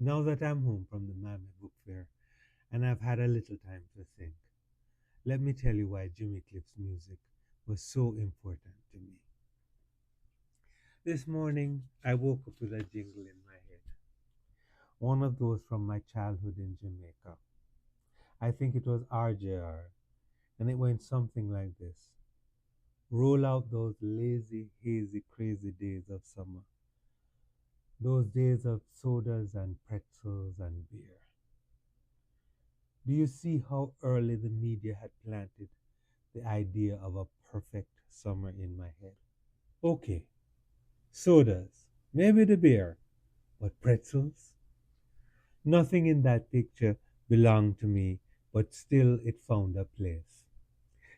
Now that I'm home from the Miami Book Fair and I've had a little time to think, let me tell you why Jimmy Cliff's music was so important to me. This morning, I woke up with a jingle in my head, one of those from my childhood in Jamaica. I think it was RJR, and it went something like this: roll out those lazy, hazy, crazy days of summer, those days of sodas and pretzels and beer. Do you see how early the media had planted the idea of a perfect summer in my head? Okay, sodas, maybe the beer, but pretzels? Nothing in that picture belonged to me, but still it found a place.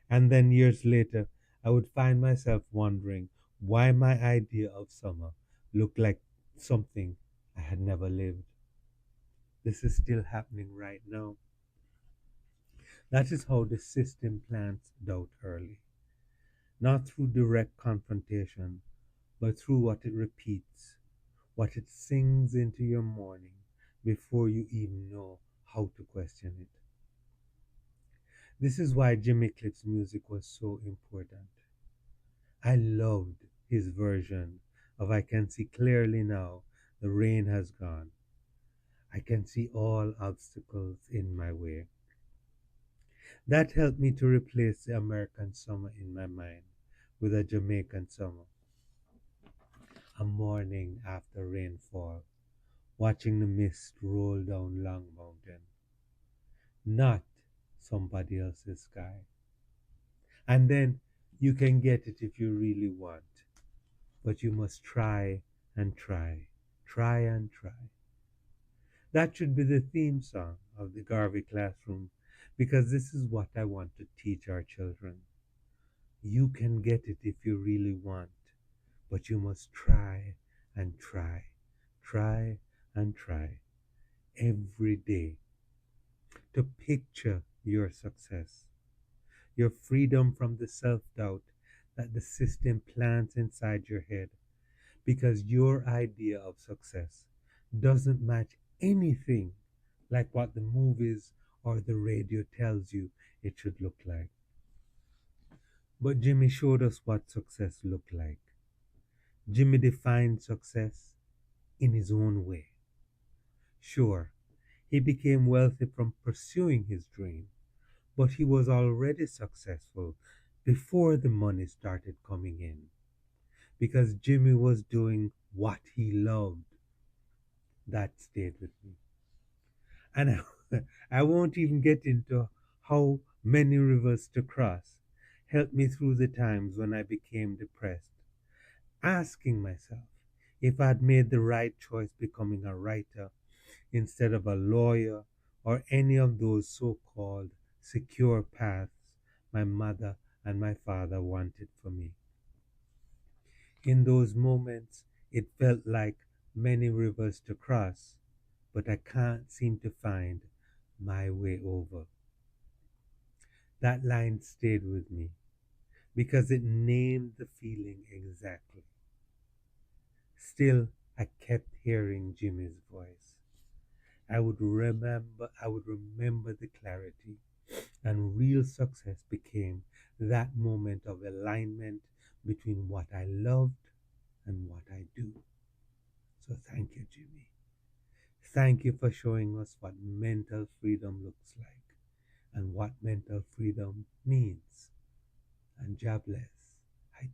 And then years later, I would find myself wondering why my idea of summer looked like something I had never lived. This is still happening right now. That is how the system plants doubt early, not through direct confrontation, but through what it repeats, what it sings into your morning before you even know how to question it. This is why Jimmy Cliff's music was so important. I loved his version of "I Can See Clearly Now, the Rain Has Gone. I can see all obstacles in my way." That helped me to replace the American summer in my mind with a Jamaican summer, a morning after rainfall, watching the mist roll down Long Mountain, not somebody else's sky. And then you can get it if you really want, but you must try and try and try. That should be the theme song of the Garvey classroom because this is what I want to teach our children. You can get it if you really want, but you must try and try and try every day to picture your success, your freedom from the self doubt that the system plants inside your head because your idea of success doesn't match anything like what the movies or the radio tells you it should look like. But Jimmy showed us what success looked like. Jimmy defined success in his own way. Sure, he became wealthy from pursuing his dream, but he was already successful before the money started coming in because Jimmy was doing what he loved. That stayed with me. And I won't even get into how many rivers to cross helped me through the times when I became depressed, asking myself if I'd made the right choice becoming a writer instead of a lawyer or any of those so called secure paths my mother and my father wanted for me. In those moments, it felt like many rivers to cross, but I can't seem to find my way over. That line stayed with me because it named the feeling exactly. Still, I kept hearing Jimmy's voice. I would remember the clarity, and real success became that moment of alignment between what I loved and what I do. So thank you, Jimmy. Thank you for showing us what mental freedom looks like and what mental freedom means. And God bless. I